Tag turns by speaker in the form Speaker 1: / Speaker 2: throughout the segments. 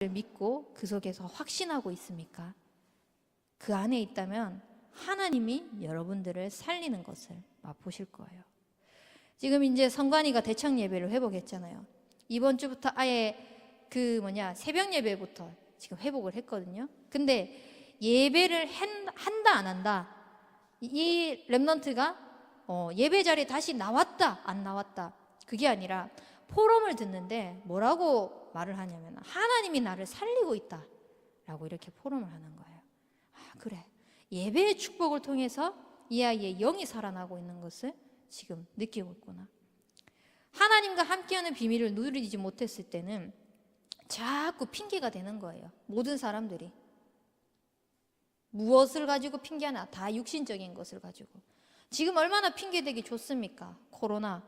Speaker 1: 믿고 그 속에서 확신하고 있습니까? 그 안에 있다면 하나님이 여러분들을 살리는 것을 맛보실 거예요. 지금 이제 성관이가 대청 예배를 회복했잖아요. 이번 주부터 아예 새벽 예배부터 지금 회복을 했거든요. 근데 예배를 한다 안 한다, 이 렘넌트가 예배 자리에 다시 나왔다 안 나왔다, 그게 아니라 포럼을 듣는데 뭐라고 말을 하냐면 하나님이 나를 살리고 있다 라고 이렇게 포럼을 하는 거예요. 그래, 예배의 축복을 통해서 이 아이의 영이 살아나고 있는 것을 지금 느끼고 있구나. 하나님과 함께하는 비밀을 누리지 못했을 때는 자꾸 핑계가 되는 거예요. 모든 사람들이 무엇을 가지고 핑계하나? 다 육신적인 것을 가지고. 지금 얼마나 핑계대기 좋습니까? 코로나.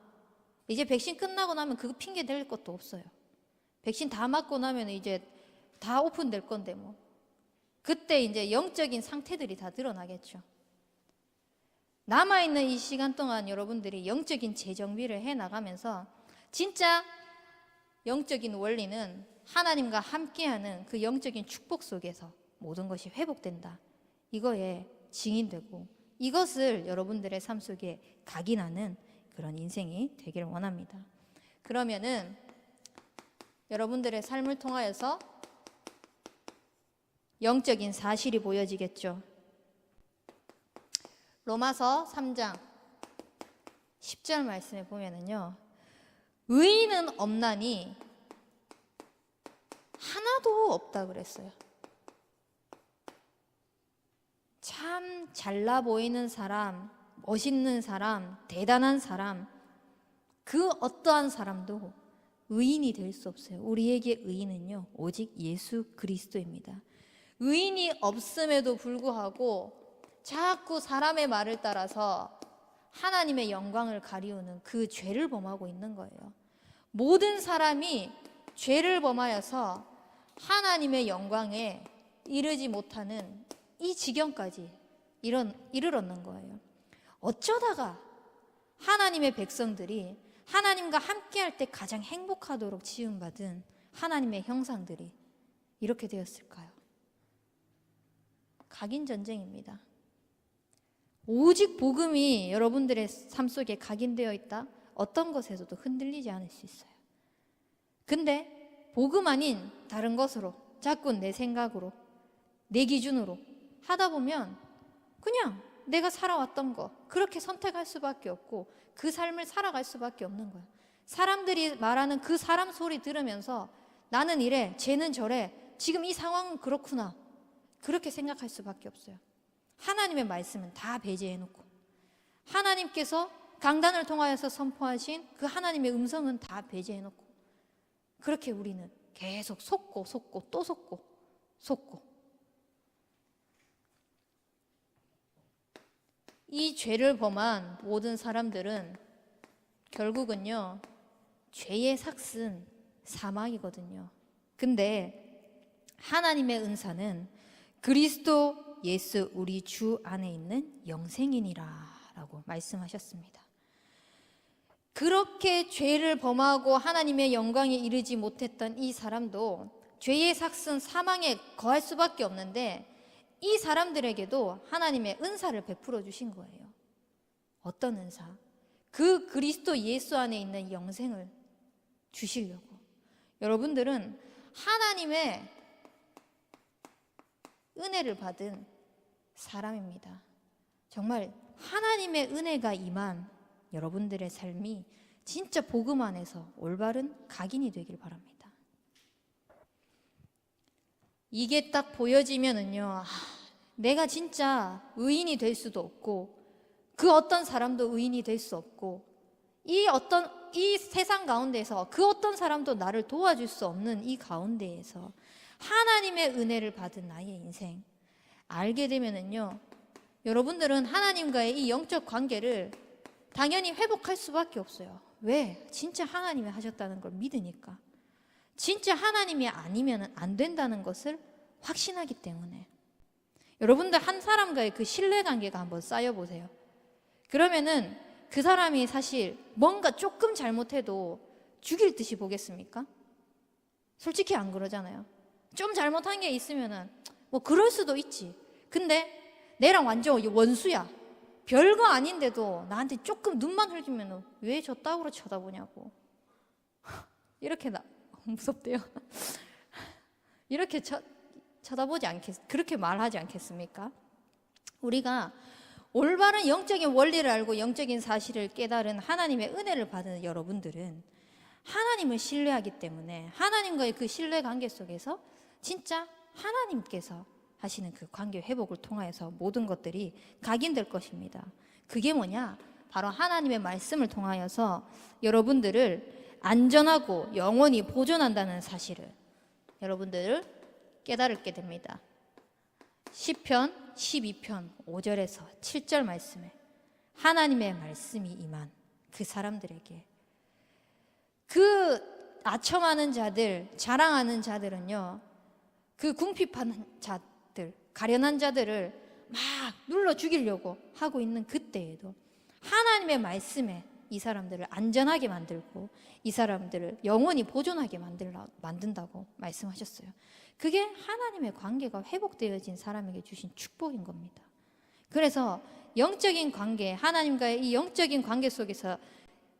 Speaker 1: 이제 백신 끝나고 나면 그거 핑계 댈 것도 없어요. 백신 다 맞고 나면 이제 다 오픈될 건데 뭐. 그때 이제 영적인 상태들이 다 드러나겠죠. 남아있는 이 시간 동안 여러분들이 영적인 재정비를 해나가면서 진짜 영적인 원리는 하나님과 함께하는 그 영적인 축복 속에서 모든 것이 회복된다, 이거에 증인되고 이것을 여러분들의 삶 속에 각인하는 그런 인생이 되기를 원합니다. 그러면은 여러분들의 삶을 통하여서 영적인 사실이 보여지겠죠. 로마서 3장 10절 말씀에 보면은요, 의인은 없나니 하나도 없다 그랬어요. 참 잘나 보이는 사람, 멋있는 사람, 대단한 사람, 그 어떠한 사람도 의인이 될 수 없어요. 우리에게 의인은요, 오직 예수 그리스도입니다. 의인이 없음에도 불구하고 자꾸 사람의 말을 따라서 하나님의 영광을 가리우는 그 죄를 범하고 있는 거예요. 모든 사람이 죄를 범하여서 하나님의 영광에 이르지 못하는 이 지경까지 이르렀는 거예요. 어쩌다가 하나님의 백성들이 하나님과 함께할 때 가장 행복하도록 지음받은 하나님의 형상들이 이렇게 되었을까요? 각인 전쟁입니다. 오직 복음이 여러분들의 삶 속에 각인되어 있다, 어떤 것에서도 흔들리지 않을 수 있어요. 근데 복음 아닌 다른 것으로 자꾸 내 생각으로, 내 기준으로 하다 보면 그냥 내가 살아왔던 거 그렇게 선택할 수밖에 없고 그 삶을 살아갈 수밖에 없는 거예요. 사람들이 말하는 그 사람 소리 들으면서 나는 이래, 쟤는 저래, 지금 이 상황은 그렇구나, 그렇게 생각할 수밖에 없어요. 하나님의 말씀은 다 배제해놓고 하나님께서 강단을 통하여서 선포하신 그 하나님의 음성은 다 배제해놓고 그렇게 우리는 계속 속고 또 속고 이 죄를 범한 모든 사람들은 결국은요, 죄의 삭은 사망이거든요. 근데 하나님의 은사는 그리스도 예수 우리 주 안에 있는 영생이니라 라고 말씀하셨습니다. 그렇게 죄를 범하고 하나님의 영광에 이르지 못했던 이 사람도 죄의 삭은 사망에 거할 수밖에 없는데 이 사람들에게도 하나님의 은사를 베풀어 주신 거예요. 어떤 은사? 그 그리스도 예수 안에 있는 영생을 주시려고. 여러분들은 하나님의 은혜를 받은 사람입니다. 정말 하나님의 은혜가 임한 여러분들의 삶이 진짜 복음 안에서 올바른 각인이 되길 바랍니다. 이게 딱 보여지면은요, 내가 진짜 의인이 될 수도 없고 그 어떤 사람도 의인이 될 수 없고 이 세상 가운데서 그 어떤 사람도 나를 도와줄 수 없는 이 가운데에서 하나님의 은혜를 받은 나의 인생 알게 되면은요, 여러분들은 하나님과의 이 영적 관계를 당연히 회복할 수밖에 없어요. 왜? 진짜 하나님이 하셨다는 걸 믿으니까. 진짜 하나님이 아니면 안 된다는 것을 확신하기 때문에. 여러분들 한 사람과의 그 신뢰관계가 한번 쌓여보세요. 그러면은 그 사람이 사실 뭔가 조금 잘못해도 죽일 듯이 보겠습니까? 솔직히 안 그러잖아요. 좀 잘못한 게 있으면은 뭐 그럴 수도 있지. 근데 내랑 완전 원수야. 별거 아닌데도 나한테 조금 눈만 흘기면 왜 저 따구로 쳐다보냐고. 이렇게 무섭대요. 이렇게 쳐다보지 그렇게 말하지 않겠습니까? 우리가 올바른 영적인 원리를 알고 영적인 사실을 깨달은 하나님의 은혜를 받은 여러분들은 하나님을 신뢰하기 때문에 하나님과의 그 신뢰 관계 속에서 진짜 하나님께서 하시는 그 관계 회복을 통하여서 모든 것들이 각인될 것입니다. 그게 뭐냐? 바로 하나님의 말씀을 통하여서 여러분들을 안전하고 영원히 보존한다는 사실을 여러분들을 깨달게 됩니다. 시편 12편 5절에서 7절 말씀에 하나님의 말씀이 임한 그 사람들에게 그 아첨하는 자들, 자랑하는 자들은요, 그 궁핍한 자들, 가련한 자들을 막 눌러 죽이려고 하고 있는 그때에도 하나님의 말씀에 이 사람들을 안전하게 만들고 이 사람들을 영원히 보존하게 만든다고 말씀하셨어요. 그게 하나님의 관계가 회복되어진 사람에게 주신 축복인 겁니다. 그래서 영적인 관계, 하나님과의 이 영적인 관계 속에서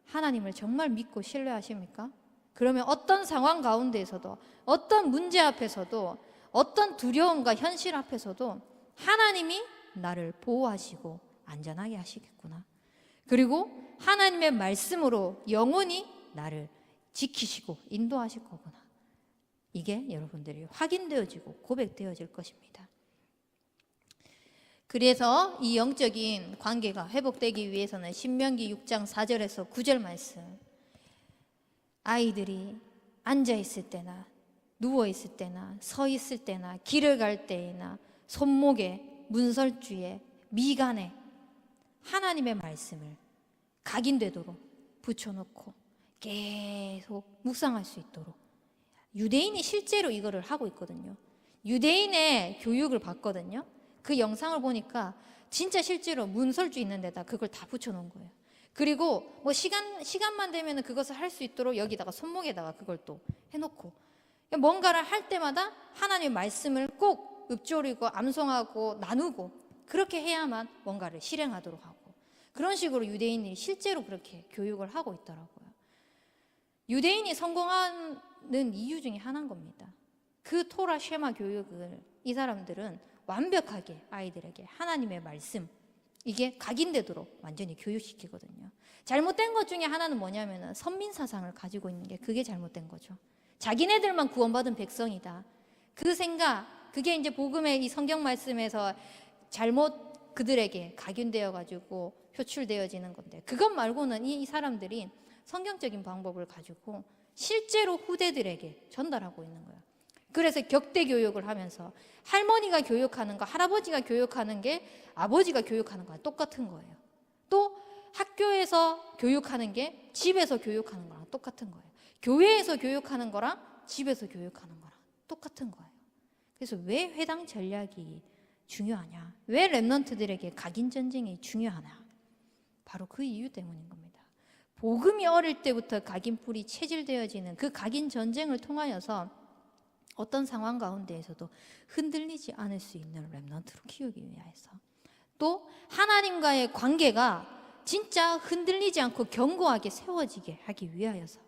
Speaker 1: 하나님을 정말 믿고 신뢰하십니까? 그러면 어떤 상황 가운데에서도 어떤 문제 앞에서도 어떤 두려움과 현실 앞에서도 하나님이 나를 보호하시고 안전하게 하시겠구나. 그리고 하나님의 말씀으로 영원히 나를 지키시고 인도하실 거구나. 이게 여러분들이 확인되어지고 고백되어질 것입니다. 그래서 이 영적인 관계가 회복되기 위해서는 신명기 6장 4절에서 9절 말씀, 아이들이 앉아있을 때나 누워있을 때나 서있을 때나 길을 갈 때나 손목에 문설주에 미간에 하나님의 말씀을 각인되도록 붙여놓고 계속 묵상할 수 있도록 유대인이 실제로 이거를 하고 있거든요. 유대인의 교육을 봤거든요. 그 영상을 보니까 진짜 실제로 문설주 있는 데다 그걸 다 붙여놓은 거예요. 그리고 뭐 시간만 되면 그것을 할 수 있도록 여기다가 손목에다가 그걸 또 해놓고 뭔가를 할 때마다 하나님의 말씀을 꼭 읊조리고 암송하고 나누고 그렇게 해야만 뭔가를 실행하도록 하고 그런 식으로 유대인이 실제로 그렇게 교육을 하고 있더라고요. 유대인이 성공하는 이유 중에 하나인 겁니다. 그 토라 쉐마 교육을 이 사람들은 완벽하게 아이들에게 하나님의 말씀 이게 각인되도록 완전히 교육시키거든요. 잘못된 것 중에 하나는 뭐냐면은 선민사상을 가지고 있는 게 그게 잘못된 거죠. 자기네들만 구원받은 백성이다. 그 생각, 그게 이제 복음의 이 성경 말씀에서 잘못 그들에게 각인되어 가지고 표출되어지는 건데 그것 말고는 이 사람들이 성경적인 방법을 가지고 실제로 후대들에게 전달하고 있는 거예요. 그래서 격대 교육을 하면서 할머니가 교육하는 거, 할아버지가 교육하는 게 아버지가 교육하는 거랑 똑같은 거예요. 또 학교에서 교육하는 게 집에서 교육하는 거랑 똑같은 거예요. 교회에서 교육하는 거랑 집에서 교육하는 거랑 똑같은 거예요. 그래서 왜 회당 전략이 중요하냐? 왜 렘넌트들에게 각인 전쟁이 중요하냐? 바로 그 이유 때문인 겁니다. 복음이 어릴 때부터 각인뿔이 체질되어지는 그 각인 전쟁을 통하여서 어떤 상황 가운데에서도 흔들리지 않을 수 있는 렘넌트로 키우기 위해서 또 하나님과의 관계가 진짜 흔들리지 않고 견고하게 세워지게 하기 위하여서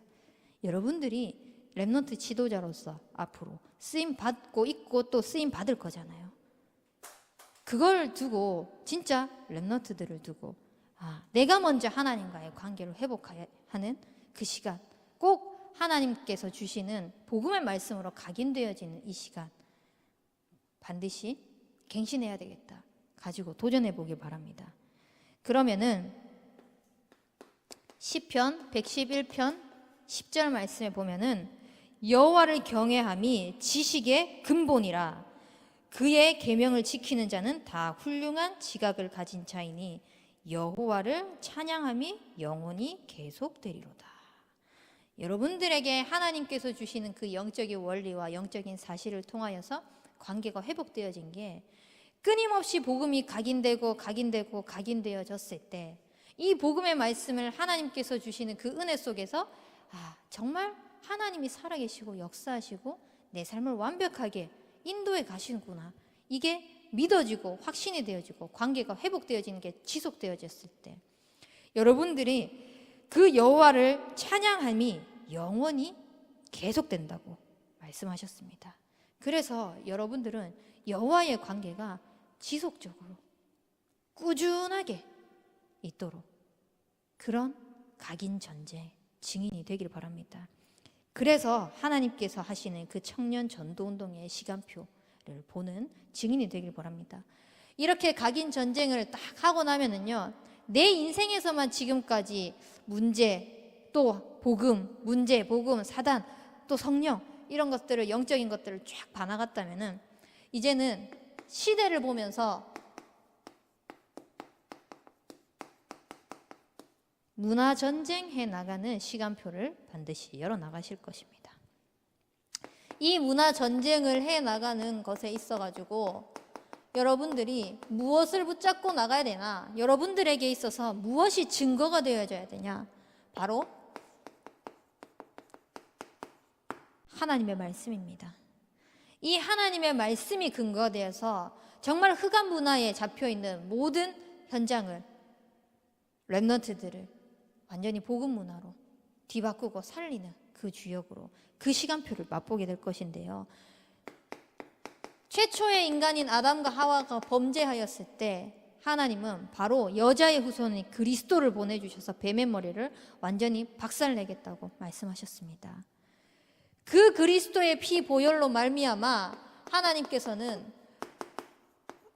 Speaker 1: 여러분들이 렘넌트 지도자로서 앞으로 쓰임 받고 있고 또 쓰임 받을 거잖아요. 그걸 두고 진짜 렘넌트들을 두고 내가 먼저 하나님과의 관계를 회복해야 하는 그 시간 꼭 하나님께서 주시는 복음의 말씀으로 각인되어지는 이 시간 반드시 갱신해야 되겠다 가지고 도전해 보길 바랍니다. 그러면은 시편 111편 10절 말씀에 보면은 여호와를 경외함이 지식의 근본이라 그의 계명을 지키는 자는 다 훌륭한 지각을 가진 자이니 여호와를 찬양함이 영원히 계속되리로다. 여러분들에게 하나님께서 주시는 그 영적인 원리와 영적인 사실을 통하여서 관계가 회복되어진 게 끊임없이 복음이 각인되어졌을 때 이 복음의 말씀을 하나님께서 주시는 그 은혜 속에서 정말 하나님이 살아계시고 역사하시고 내 삶을 완벽하게 인도해 가시는구나. 이게 믿어지고 확신이 되어지고 관계가 회복되어지는 게 지속되어졌을 때 여러분들이 그 여호와를 찬양함이 영원히 계속된다고 말씀하셨습니다. 그래서 여러분들은 여호와의 관계가 지속적으로 꾸준하게 있도록 그런 각인 전쟁 증인이 되길 바랍니다. 그래서 하나님께서 하시는 그 청년 전도운동의 시간표를 보는 증인이 되길 바랍니다. 이렇게 각인 전쟁을 딱 하고 나면은요, 내 인생에서만 지금까지 문제, 또 복음, 문제, 복음, 사단, 또 성령 이런 것들을, 영적인 것들을 쫙 봐나갔다면은 이제는 시대를 보면서 문화 전쟁해 나가는 시간표를 반드시 열어 나가실 것입니다. 이 문화 전쟁을 해 나가는 것에 있어 가지고 여러분들이 무엇을 붙잡고 나가야 되나? 여러분들에게 있어서 무엇이 증거가 되어져야 되냐? 바로 하나님의 말씀입니다. 이 하나님의 말씀이 근거가 되어서 정말 흑암 문화에 잡혀 있는 모든 현장을, 렘넌트들을 완전히 복음 문화로 뒤바꾸고 살리는 그 주역으로 그 시간표를 맛보게 될 것인데요. 최초의 인간인 아담과 하와가 범죄하였을 때 하나님은 바로 여자의 후손인 그리스도를 보내주셔서 뱀의 머리를 완전히 박살내겠다고 말씀하셨습니다. 그 그리스도의 피 보혈로 말미암아 하나님께서는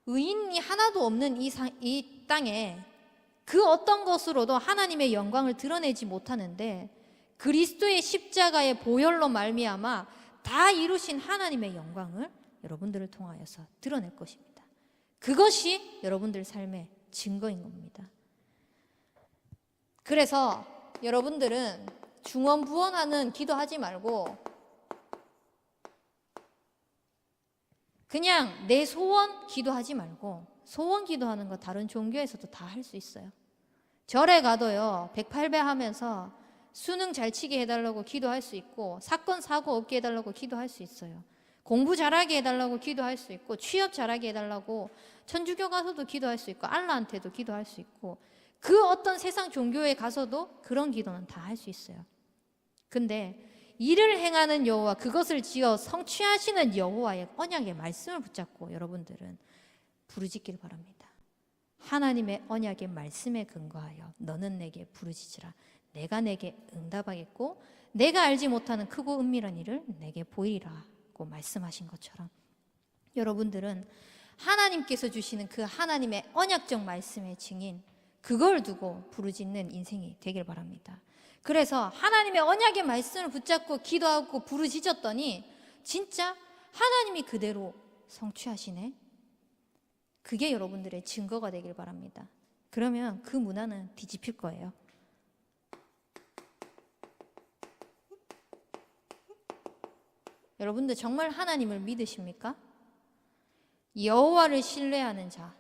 Speaker 1: 의인이 하나도 없는 이 땅에 그 어떤 것으로도 하나님의 영광을 드러내지 못하는데 그리스도의 십자가의 보혈로 말미암아 다 이루신 하나님의 영광을 여러분들을 통하여서 드러낼 것입니다. 그것이 여러분들 삶의 증거인 겁니다. 그래서 여러분들은 중언부언하는 기도하지 말고 그냥 내 소원 기도하지 말고, 소원 기도하는 거 다른 종교에서도 다 할 수 있어요. 절에 가도요 108배 하면서 수능 잘 치게 해달라고 기도할 수 있고, 사건 사고 없게 해달라고 기도할 수 있어요. 공부 잘하게 해달라고 기도할 수 있고, 취업 잘하게 해달라고 천주교 가서도 기도할 수 있고, 알라한테도 기도할 수 있고, 그 어떤 세상 종교에 가서도 그런 기도는 다 할 수 있어요. 근데 이를 행하는 여호와, 그것을 지어 성취하시는 여호와의 언약의 말씀을 붙잡고 여러분들은 부르짖기를 바랍니다. 하나님의 언약의 말씀에 근거하여 너는 내게 부르짖으라. 내가 내게 응답하겠고 내가 알지 못하는 크고 은밀한 일을 내게 보이리라고 말씀하신 것처럼 여러분들은 하나님께서 주시는 그 하나님의 언약적 말씀의 증인, 그걸 두고 부르짖는 인생이 되길 바랍니다. 그래서 하나님의 언약의 말씀을 붙잡고 기도하고 부르짖었더니 진짜 하나님이 그대로 성취하시네. 그게 여러분들의 증거가 되길 바랍니다. 그러면 그 문화는 뒤집힐 거예요. 여러분들 정말 하나님을 믿으십니까? 여호와를 신뢰하는 자,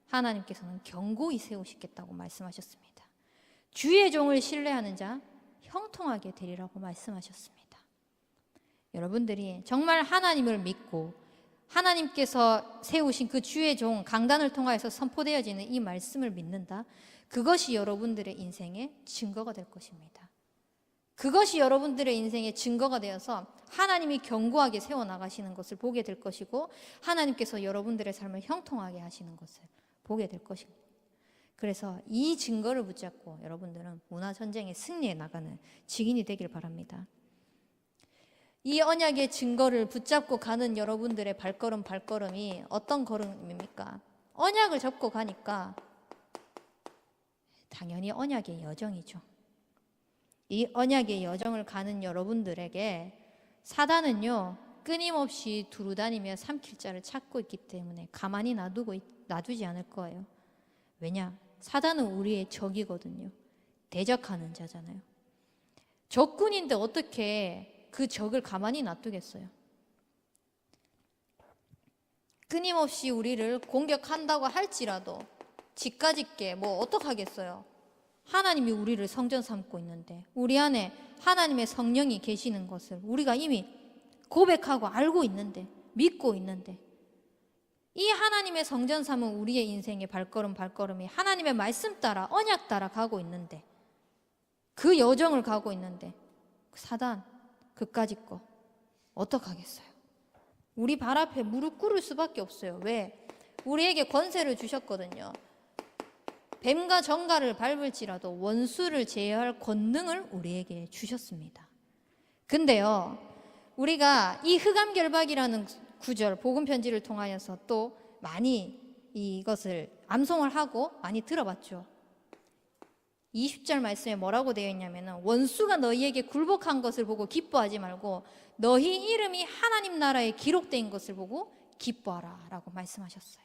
Speaker 1: 하나님께서는 견고히 세우시겠다고 말씀하셨습니다. 주의 종을 신뢰하는 자 형통하게 되리라고 말씀하셨습니다. 여러분들이 정말 하나님을 믿고 하나님께서 세우신 그 주의 종 강단을 통하여서 선포되어지는 이 말씀을 믿는다. 그것이 여러분들의 인생의 증거가 될 것입니다. 그것이 여러분들의 인생의 증거가 되어서 하나님이 견고하게 세워나가시는 것을 보게 될 것이고 하나님께서 여러분들의 삶을 형통하게 하시는 것을 보게 될 것입니다. 그래서 이 증거를 붙잡고 여러분들은 문화전쟁에 승리해 나가는 증인이 되길 바랍니다. 이 언약의 증거를 붙잡고 가는 여러분들의 발걸음이 어떤 걸음입니까? 언약을 잡고 가니까 당연히 언약의 여정이죠. 이 언약의 여정을 가는 여러분들에게 사단은요 끊임없이 두루다니며 삼킬 자를 찾고 있기 때문에 가만히 놔두지 않을 거예요. 왜냐? 사단은 우리의 적이거든요. 대적하는 자잖아요. 적군인데 어떻게 그 적을 가만히 놔두겠어요? 끊임없이 우리를 공격한다고 할지라도 지까짓게 뭐 어떡하겠어요? 하나님이 우리를 성전 삼고 있는데 우리 안에 하나님의 성령이 계시는 것을 우리가 이미 고백하고 알고 있는데, 믿고 있는데, 이 하나님의 성전 삼은 우리의 인생의 발걸음이 하나님의 말씀 따라, 언약 따라 가고 있는데, 그 여정을 가고 있는데 사단 그까짓 거 어떡하겠어요? 우리 발 앞에 무릎 꿇을 수밖에 없어요. 왜? 우리에게 권세를 주셨거든요. 뱀과 정갈을 밟을지라도 원수를 제어할 권능을 우리에게 주셨습니다. 근데요, 우리가 이 흑암결박이라는 구절, 복음 편지를 통하여서 또 많이 이것을 암송을 하고 많이 들어봤죠. 20절 말씀에 뭐라고 되어 있냐면, 원수가 너희에게 굴복한 것을 보고 기뻐하지 말고 너희 이름이 하나님 나라에 기록된 것을 보고 기뻐하라 라고 말씀하셨어요.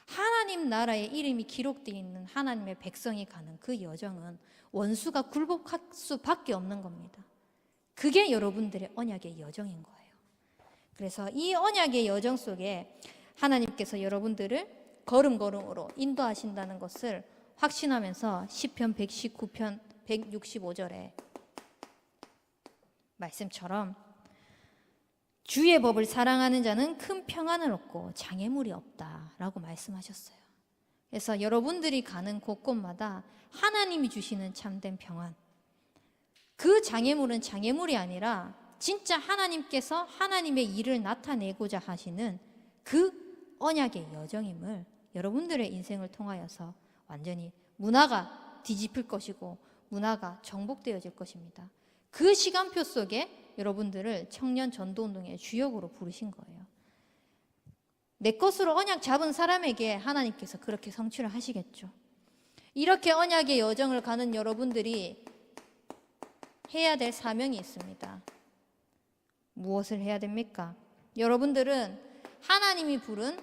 Speaker 1: 하나님 나라에 이름이 기록되어 있는 하나님의 백성이 가는 그 여정은 원수가 굴복할 수밖에 없는 겁니다. 그게 여러분들의 언약의 여정인 거예요. 그래서 이 언약의 여정 속에 하나님께서 여러분들을 걸음걸음으로 인도하신다는 것을 확신하면서 시편 119편 165절에 말씀처럼 주의 법을 사랑하는 자는 큰 평안을 얻고 장애물이 없다라고 말씀하셨어요. 그래서 여러분들이 가는 곳곳마다 하나님이 주시는 참된 평안, 그 장애물은 장애물이 아니라 진짜 하나님께서 하나님의 일을 나타내고자 하시는 그 언약의 여정임을 여러분들의 인생을 통하여서 완전히 문화가 뒤집힐 것이고 문화가 정복되어질 것입니다. 그 시간표 속에 여러분들을 청년 전도운동의 주역으로 부르신 거예요. 내 것으로 언약 잡은 사람에게 하나님께서 그렇게 성취를 하시겠죠. 이렇게 언약의 여정을 가는 여러분들이 해야 될 사명이 있습니다. 무엇을 해야 됩니까? 여러분들은 하나님이 부른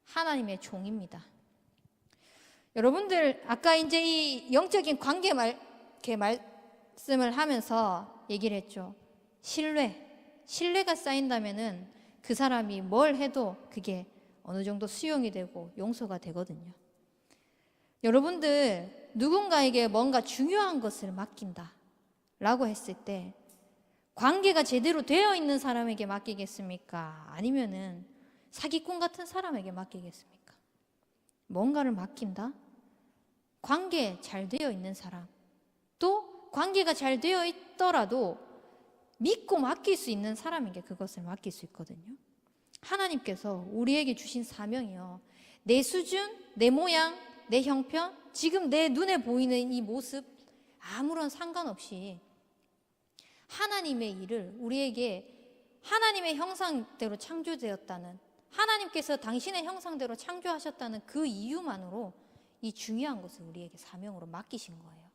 Speaker 1: 하나님의 종입니다. 여러분들 아까 이제 이 영적인 관계 이렇게 말씀을 하면서 얘기를 했죠. 신뢰가 쌓인다면은 그 사람이 뭘 해도 그게 어느 정도 수용이 되고 용서가 되거든요. 여러분들 누군가에게 뭔가 중요한 것을 맡긴다 라고 했을 때 관계가 제대로 되어 있는 사람에게 맡기겠습니까? 아니면은 사기꾼 같은 사람에게 맡기겠습니까? 뭔가를 맡긴다? 관계 잘 되어 있는 사람, 또 관계가 잘 되어 있더라도 믿고 맡길 수 있는 사람에게 그것을 맡길 수 있거든요. 하나님께서 우리에게 주신 사명이요, 내 수준, 내 모양, 내 형편, 지금 내 눈에 보이는 이 모습 아무런 상관없이 하나님의 일을 우리에게 하나님의 형상대로 창조되었다는, 하나님께서 당신의 형상대로 창조하셨다는 그 이유만으로 이 중요한 것을 우리에게 사명으로 맡기신 거예요.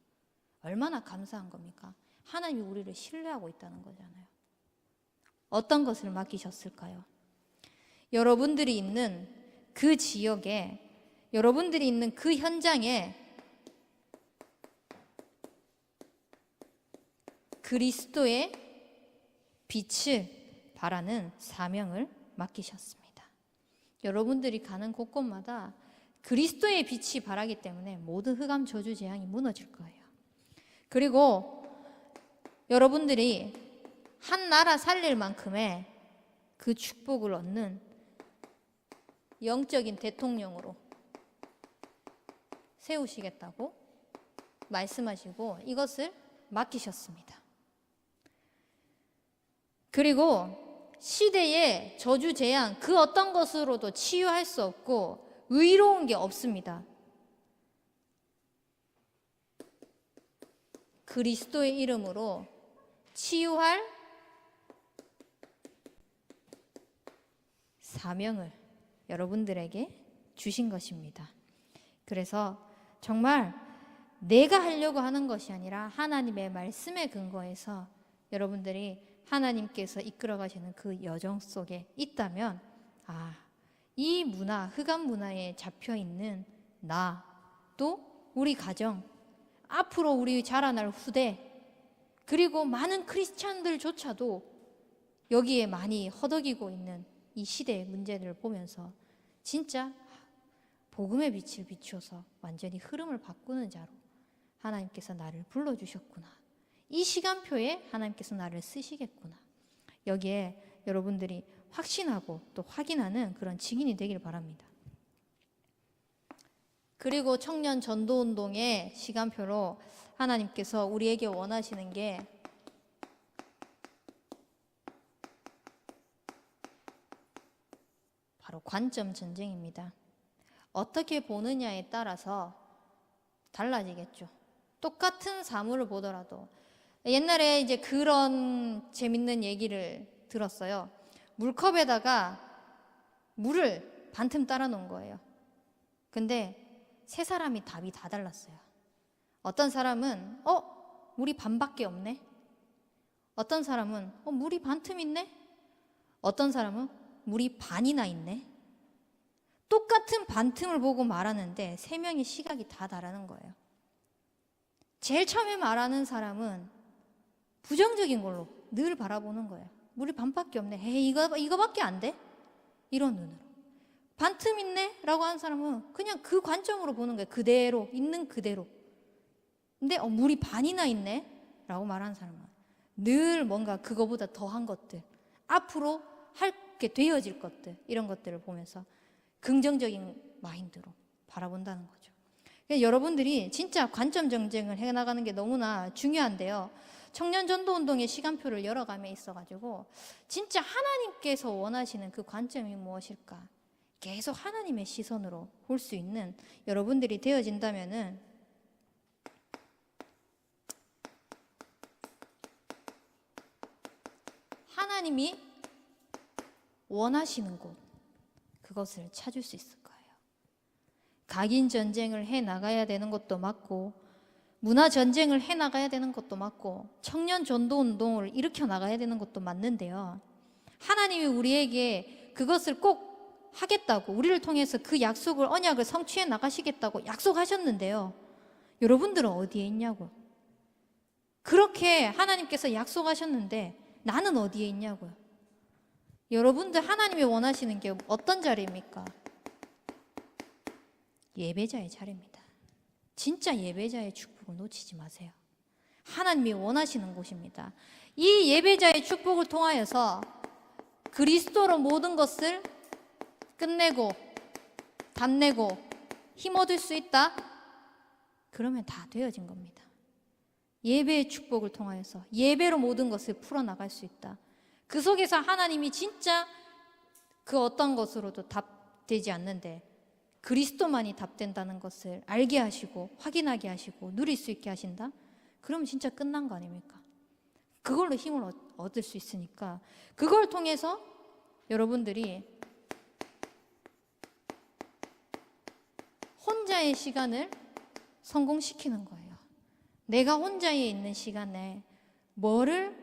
Speaker 1: 얼마나 감사한 겁니까? 하나님이 우리를 신뢰하고 있다는 거잖아요. 어떤 것을 맡기셨을까요? 여러분들이 있는 그 지역에, 여러분들이 있는 그 현장에 그리스도의 빛을 발하는 사명을 맡기셨습니다. 여러분들이 가는 곳곳마다 그리스도의 빛이 발하기 때문에 모든 흑암 저주 재앙이 무너질 거예요. 그리고 여러분들이 한 나라 살릴 만큼의 그 축복을 얻는 영적인 대통령으로 세우시겠다고 말씀하시고 이것을 맡기셨습니다. 그리고 시대의 저주 재앙 그 어떤 것으로도 치유할 수 없고 의로운 게 없습니다. 그리스도의 이름으로 치유할 사명을 여러분들에게 주신 것입니다. 그래서 정말 내가 하려고 하는 것이 아니라 하나님의 말씀에 근거해서 여러분들이 하나님께서 이끌어 가시는 그 여정 속에 있다면, 이 문화, 흑암 문화에 잡혀 있는 나, 또 우리 가정, 앞으로 우리 자라날 후대, 그리고 많은 크리스찬들조차도 여기에 많이 허덕이고 있는 이 시대의 문제들을 보면서 진짜 복음의 빛을 비추어서 완전히 흐름을 바꾸는 자로 하나님께서 나를 불러주셨구나. 이 시간표에 하나님께서 나를 쓰시겠구나. 여기에 여러분들이 확신하고 또 확인하는 그런 증인이 되길 바랍니다. 그리고 청년 전도운동의 시간표로 하나님께서 우리에게 원하시는 게 바로 관점 전쟁입니다. 어떻게 보느냐에 따라서 달라지겠죠. 똑같은 사물을 보더라도 옛날에 이제 그런 재밌는 얘기를 들었어요. 물컵에다가 물을 반틈 따라 놓은 거예요. 근데 세 사람이 답이 다 달랐어요. 어떤 사람은 물이 반밖에 없네. 어떤 사람은 물이 반틈 있네. 어떤 사람은 물이 반이나 있네. 똑같은 반틈을 보고 말하는데 세 명의 시각이 다 다르는 거예요. 제일 처음에 말하는 사람은 부정적인 걸로 늘 바라보는 거예요. 물이 반밖에 없네. 에이, 이거밖에 안 돼? 이런 눈으로. 반틈 있네? 라고 하는 사람은 그냥 그 관점으로 보는 거예요. 그대로, 있는 그대로. 근데 물이 반이나 있네? 라고 말하는 사람은 늘 뭔가 그거보다 더한 것들, 앞으로 하게 되어질 것들, 이런 것들을 보면서 긍정적인 마인드로 바라본다는 거죠. 그러니까 여러분들이 진짜 관점 정쟁을 해나가는 게 너무나 중요한데요. 청년 전도 운동의 시간표를 열어감에 있어가지고 진짜 하나님께서 원하시는 그 관점이 무엇일까? 계속 하나님의 시선으로 볼 수 있는 여러분들이 되어진다면은 하나님이 원하시는 곳, 그것을 찾을 수 있을 거예요. 각인 전쟁을 해 나가야 되는 것도 맞고, 문화 전쟁을 해 나가야 되는 것도 맞고, 청년 전도 운동을 일으켜 나가야 되는 것도 맞는데요. 하나님이 우리에게 그것을 꼭 하겠다고, 우리를 통해서 그 약속을, 언약을 성취해 나가시겠다고 약속하셨는데요. 여러분들은 어디에 있냐고요? 그렇게 하나님께서 약속하셨는데 나는 어디에 있냐고요? 여러분들 하나님이 원하시는 게 어떤 자리입니까? 예배자의 자리입니다. 진짜 예배자의 축복을 놓치지 마세요. 하나님이 원하시는 곳입니다. 이 예배자의 축복을 통하여서 그리스도로 모든 것을 끝내고 답내고 힘 얻을 수 있다? 그러면 다 되어진 겁니다. 예배의 축복을 통하여서 예배로 모든 것을 풀어나갈 수 있다. 그 속에서 하나님이 진짜 그 어떤 것으로도 답되지 않는데 그리스도만이 답된다는 것을 알게 하시고 확인하게 하시고 누릴 수 있게 하신다? 그러면 진짜 끝난 거 아닙니까? 그걸로 힘을 얻을 수 있으니까 그걸 통해서 여러분들이 혼자의 시간을 성공시키는 거예요. 내가 혼자에 있는 시간에 뭐를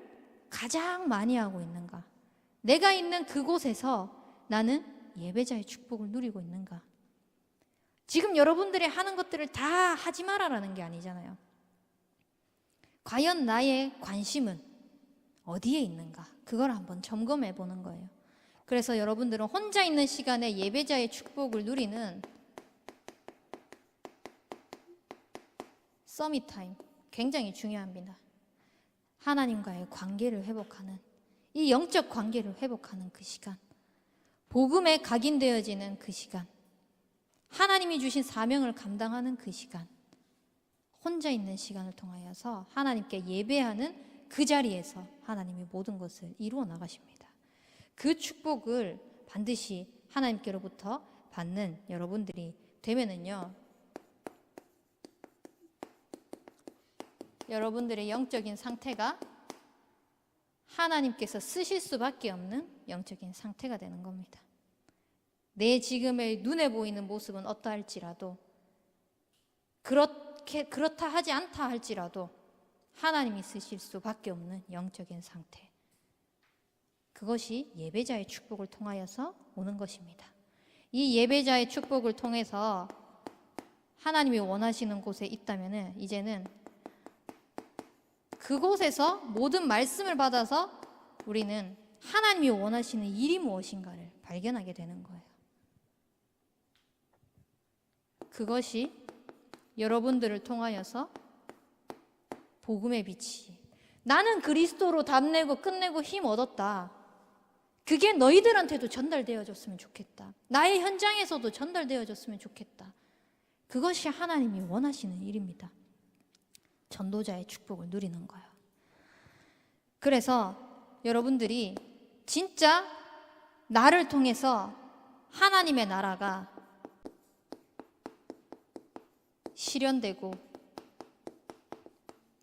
Speaker 1: 가장 많이 하고 있는가? 내가 있는 그곳에서 나는 예배자의 축복을 누리고 있는가? 지금 여러분들이 하는 것들을 다 하지 마라라는 게 아니잖아요. 과연 나의 관심은 어디에 있는가? 그걸 한번 점검해 보는 거예요. 그래서 여러분들은 혼자 있는 시간에 예배자의 축복을 누리는 서밋 타임 굉장히 중요합니다. 하나님과의 관계를 회복하는, 이 영적 관계를 회복하는 그 시간, 복음에 각인되어지는 그 시간, 하나님이 주신 사명을 감당하는 그 시간, 혼자 있는 시간을 통하여서 하나님께 예배하는 그 자리에서 하나님이 모든 것을 이루어 나가십니다. 그 축복을 반드시 하나님께로부터 받는 여러분들이 되면은요, 여러분들의 영적인 상태가 하나님께서 쓰실 수밖에 없는 영적인 상태가 되는 겁니다. 내 지금의 눈에 보이는 모습은 어떠할지라도 그렇다 하지 않다 할지라도 하나님이 쓰실 수밖에 없는 영적인 상태, 그것이 예배자의 축복을 통하여서 오는 것입니다. 이 예배자의 축복을 통해서 하나님이 원하시는 곳에 있다면 이제는 그곳에서 모든 말씀을 받아서 우리는 하나님이 원하시는 일이 무엇인가를 발견하게 되는 거예요. 그것이 여러분들을 통하여서 복음의 빛이 나는 그리스도로 답내고 끝내고 힘 얻었다. 그게 너희들한테도 전달되어졌으면 좋겠다. 나의 현장에서도 전달되어졌으면 좋겠다. 그것이 하나님이 원하시는 일입니다. 전도자의 축복을 누리는 거예요. 그래서 여러분들이 진짜 나를 통해서 하나님의 나라가 실현되고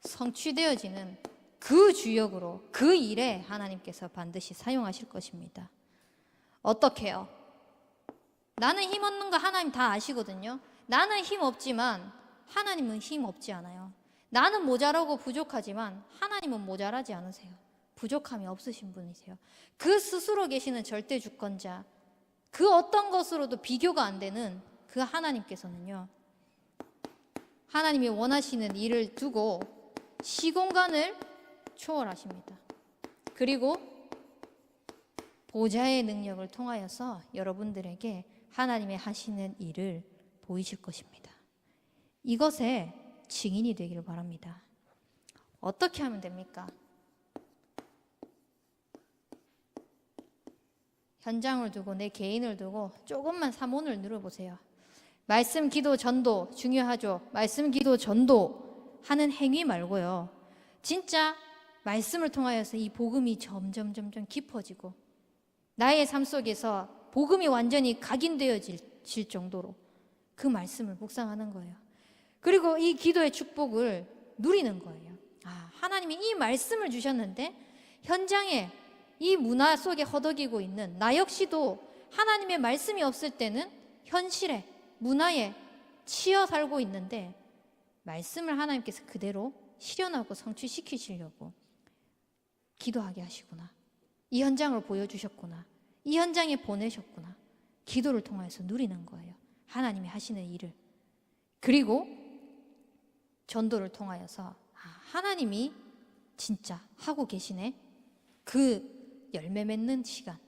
Speaker 1: 성취되어지는 그 주역으로, 그 일에 하나님께서 반드시 사용하실 것입니다. 어떻게요? 나는 힘 얻는 거 하나님 다 아시거든요. 나는 힘 없지만 하나님은 힘 없지 않아요. 나는 모자라고 부족하지만 하나님은 모자라지 않으세요. 부족함이 없으신 분이세요. 그 스스로 계시는 절대 주권자, 그 어떤 것으로도 비교가 안 되는 그 하나님께서는요, 하나님이 원하시는 일을 두고 시공간을 초월하십니다. 그리고 보좌의 능력을 통하여서 여러분들에게 하나님의 하시는 일을 보이실 것입니다. 이것에 증인이 되기를 바랍니다. 어떻게 하면 됩니까? 현장을 두고 내 개인을 두고 조금만 삼원을 누려보세요. 말씀, 기도, 전도 중요하죠. 말씀, 기도, 전도 하는 행위 말고요. 진짜 말씀을 통하여서 이 복음이 점점 깊어지고 나의 삶 속에서 복음이 완전히 각인되어질 정도로 그 말씀을 묵상하는 거예요. 그리고 이 기도의 축복을 누리는 거예요. 하나님이 이 말씀을 주셨는데 현장에 이 문화 속에 허덕이고 있는 나 역시도 하나님의 말씀이 없을 때는 현실에, 문화에 치여 살고 있는데 말씀을 하나님께서 그대로 실현하고 성취시키시려고 기도하게 하시구나. 이 현장을 보여주셨구나. 이 현장에 보내셨구나. 기도를 통해서 누리는 거예요. 하나님이 하시는 일을. 그리고 전도를 통하여서 하나님이 진짜 하고 계시네. 그 열매 맺는 시간.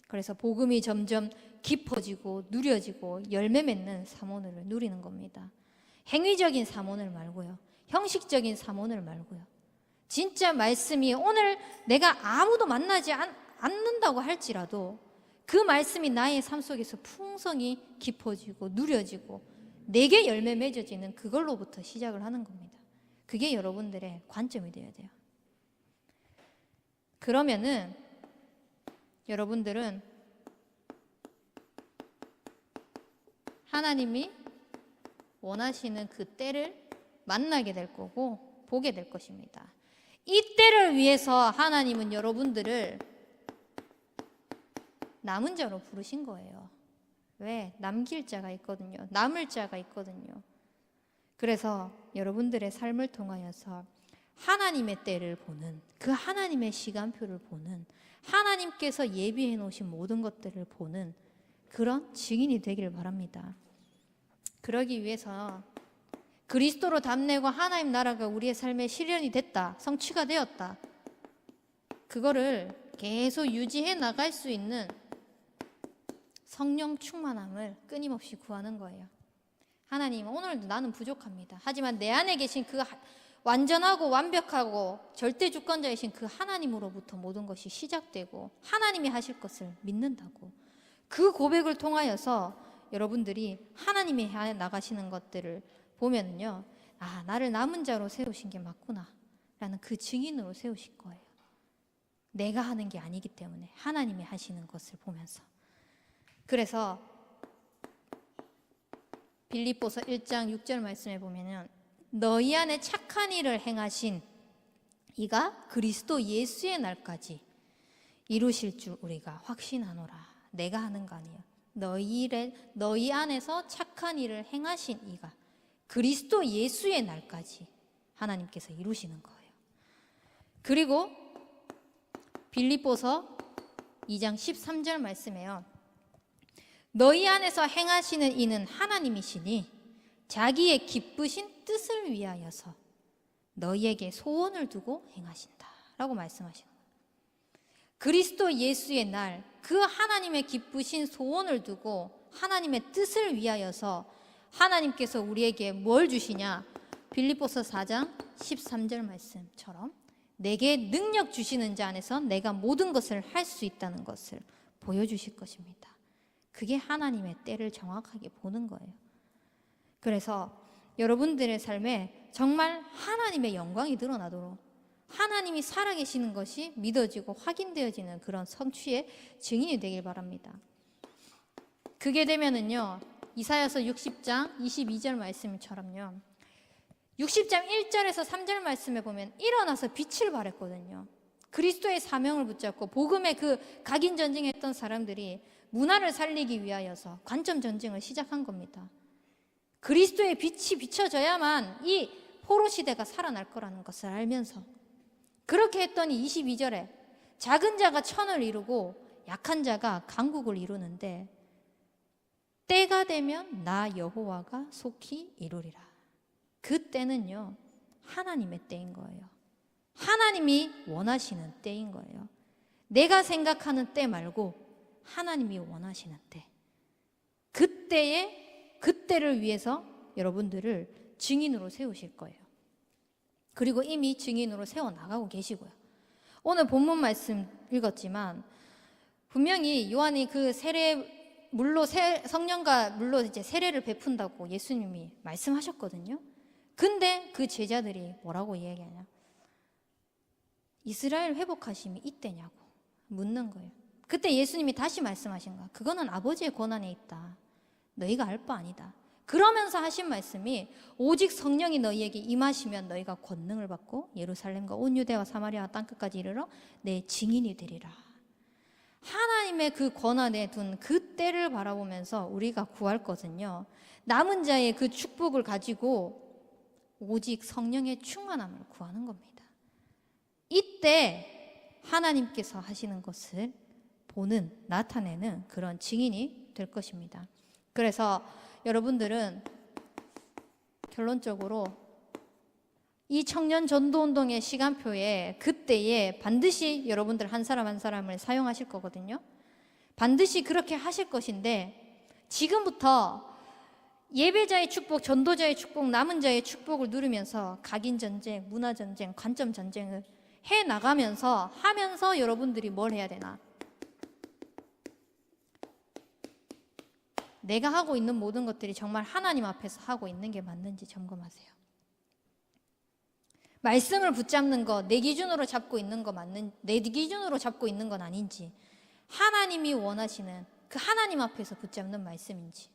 Speaker 1: 그래서 복음이 점점 깊어지고 누려지고 열매 맺는 사모를 누리는 겁니다. 행위적인 사모를 말고요. 형식적인 사모를 말고요. 진짜 말씀이 오늘 내가 아무도 만나지 않는다고 할지라도 그 말씀이 나의 삶 속에서 풍성히 깊어지고 누려지고 내게 열매 맺어지는 그걸로부터 시작을 하는 겁니다. 그게 여러분들의 관점이 되어야 돼요. 그러면은 여러분들은 하나님이 원하시는 그 때를 만나게 될 거고 보게 될 것입니다. 이 때를 위해서 하나님은 여러분들을 남은 자로 부르신 거예요. 왜? 남길 자가 있거든요. 남을 자가 있거든요. 그래서 여러분들의 삶을 통하여서 하나님의 때를 보는, 그 하나님의 시간표를 보는, 하나님께서 예비해 놓으신 모든 것들을 보는 그런 증인이 되기를 바랍니다. 그러기 위해서 그리스도로 답내고 하나님 나라가 우리의 삶에 실현이 됐다, 성취가 되었다, 그거를 계속 유지해 나갈 수 있는 성령 충만함을 끊임없이 구하는 거예요. 하나님, 오늘도 나는 부족합니다. 하지만 내 안에 계신 그 완전하고 완벽하고 절대 주권자이신 그 하나님으로부터 모든 것이 시작되고 하나님이 하실 것을 믿는다고, 그 고백을 통하여서 여러분들이 하나님이 해 나가시는 것들을 보면요, 나를 남은 자로 세우신 게 맞구나 라는 그 증인으로 세우실 거예요. 내가 하는 게 아니기 때문에 하나님이 하시는 것을 보면서. 그래서 빌립보서 1장 6절 말씀에 보면은 너희 안에 착한 일을 행하신 이가 그리스도 예수의 날까지 이루실 줄 우리가 확신하노라. 내가 하는 거 아니에요. 너희 안에서 착한 일을 행하신 이가 그리스도 예수의 날까지 하나님께서 이루시는 거예요. 그리고 빌립보서 2장 13절 말씀에요. 너희 안에서 행하시는 이는 하나님이시니 자기의 기쁘신 뜻을 위하여서 너희에게 소원을 두고 행하신다 라고 말씀하시는 거예요. 그리스도 예수의 날, 그 하나님의 기쁘신 소원을 두고 하나님의 뜻을 위하여서 하나님께서 우리에게 뭘 주시냐? 빌립보서 4장 13절 말씀처럼 내게 능력 주시는 자 안에서 내가 모든 것을 할 수 있다는 것을 보여주실 것입니다. 그게 하나님의 때를 정확하게 보는 거예요. 그래서 여러분들의 삶에 정말 하나님의 영광이 드러나도록 하나님이 살아계시는 것이 믿어지고 확인되어지는 그런 성취의 증인이 되길 바랍니다. 그게 되면은요, 이사야서 60장 22절 말씀처럼요, 60장 1절에서 3절 말씀에 보면 일어나서 빛을 발했거든요. 그리스도의 사명을 붙잡고 복음의 그 각인 전쟁했던 사람들이 문화를 살리기 위하여서 관점 전쟁을 시작한 겁니다. 그리스도의 빛이 비춰져야만 이 포로 시대가 살아날 거라는 것을 알면서 그렇게 했더니 22절에 작은 자가 천을 이루고 약한 자가 강국을 이루는데 때가 되면 나 여호와가 속히 이루리라. 그 때는요, 하나님의 때인 거예요. 하나님이 원하시는 때인 거예요. 내가 생각하는 때 말고 하나님이 원하시는 때. 그때를 위해서 여러분들을 증인으로 세우실 거예요. 그리고 이미 증인으로 세워나가고 계시고요. 오늘 본문 말씀 읽었지만 분명히 요한이 그 성령과 물로 이제 세례를 베푼다고 예수님이 말씀하셨거든요. 근데 그 제자들이 뭐라고 이야기하냐? 이스라엘 회복하심이 이때냐고 묻는 거예요. 그때 예수님이 다시 말씀하신 거야. 그거는 아버지의 권한에 있다. 너희가 알 바 아니다. 그러면서 하신 말씀이 오직 성령이 너희에게 임하시면 너희가 권능을 받고 예루살렘과 온 유대와 사마리아 땅끝까지 이르러 내 증인이 되리라. 하나님의 그 권한에 둔 그 때를 바라보면서 우리가 구할 것은요, 남은 자의 그 축복을 가지고 오직 성령의 충만함을 구하는 겁니다. 이때 하나님께서 하시는 것을 나타내는 그런 증인이 될 것입니다. 그래서 여러분들은 결론적으로 이 청년 전도운동의 시간표에 그때에 반드시 여러분들 한 사람 한 사람을 사용하실 거거든요. 반드시 그렇게 하실 것인데 지금부터 예배자의 축복, 전도자의 축복, 남은 자의 축복을 누리면서 각인전쟁, 문화전쟁, 관점전쟁을 해나가면서 하면서 여러분들이 뭘 해야 되나? 내가 하고 있는 모든 것들이 정말 하나님 앞에서 하고 있는 게 맞는지 점검하세요. 말씀을 붙잡는 거, 내 기준으로 잡고 있는 거 내 기준으로 잡고 있는 건 아닌지, 하나님이 원하시는 그 하나님 앞에서 붙잡는 말씀인지,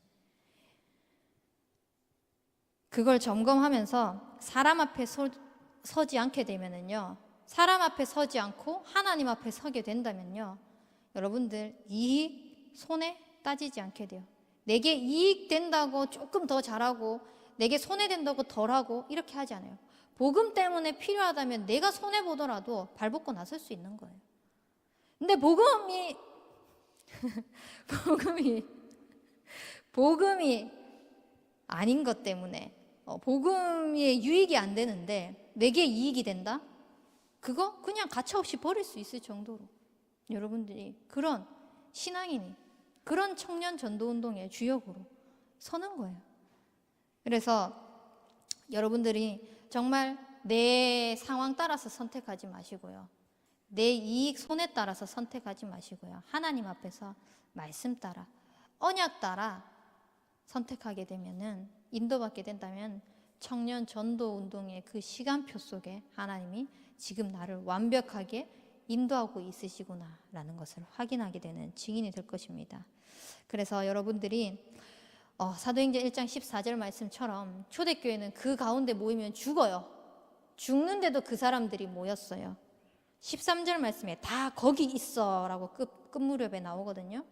Speaker 1: 그걸 점검하면서 사람 앞에 서지 않게 되면은요, 사람 앞에 서지 않고 하나님 앞에 서게 된다면요, 여러분들 이익, 손해 따지지 않게 돼요. 내게 이익 된다고 조금 더 잘하고 내게 손해 된다고 덜하고 이렇게 하지 않아요. 복음 때문에 필요하다면 내가 손해 보더라도 발벗고 나설 수 있는 거예요. 근데 복음이 아닌 것 때문에 복음이 유익이 안 되는데 내게 이익이 된다? 그거 그냥 가차없이 버릴 수 있을 정도로 여러분들이 그런 신앙인이 그런 청년 전도운동의 주역으로 서는 거예요. 그래서 여러분들이 정말 내 상황 따라서 선택하지 마시고요. 내 이익 손해 따라서 선택하지 마시고요. 하나님 앞에서 말씀 따라, 언약 따라 선택하게 되면은, 인도받게 된다면 청년 전도 운동의 그 시간표 속에 하나님이 지금 나를 완벽하게 인도하고 있으시구나라는 것을 확인하게 되는 증인이 될 것입니다. 그래서 여러분들이 사도행전 1장 14절 말씀처럼 초대교회는 그 가운데 모이면 죽어요. 죽는데도 그 사람들이 모였어요. 13절 말씀에 다 거기 있어 라고 끝 무렵에 나오거든요.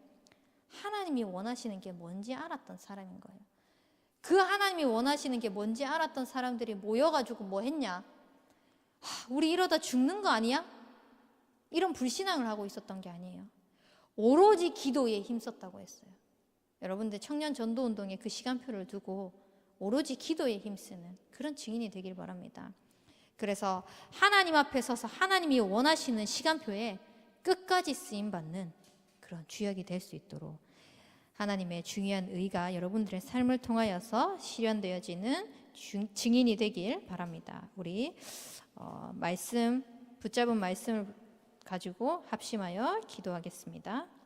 Speaker 1: 하나님이 원하시는 게 뭔지 알았던 사람인 거예요. 그 하나님이 원하시는 게 뭔지 알았던 사람들이 모여가지고 뭐 했냐? 우리 이러다 죽는 거 아니야? 이런 불신앙을 하고 있었던 게 아니에요. 오로지 기도에 힘썼다고 했어요. 여러분들 청년 전도운동의 그 시간표를 두고 오로지 기도에 힘쓰는 그런 증인이 되길 바랍니다. 그래서 하나님 앞에 서서 하나님이 원하시는 시간표에 끝까지 쓰임받는 그런 주역이 될 수 있도록 하나님의 중요한 의가 여러분들의 삶을 통하여서 실현되어지는 증인이 되길 바랍니다. 우리 말씀 붙잡은 말씀을 가지고 합심하여 기도하겠습니다.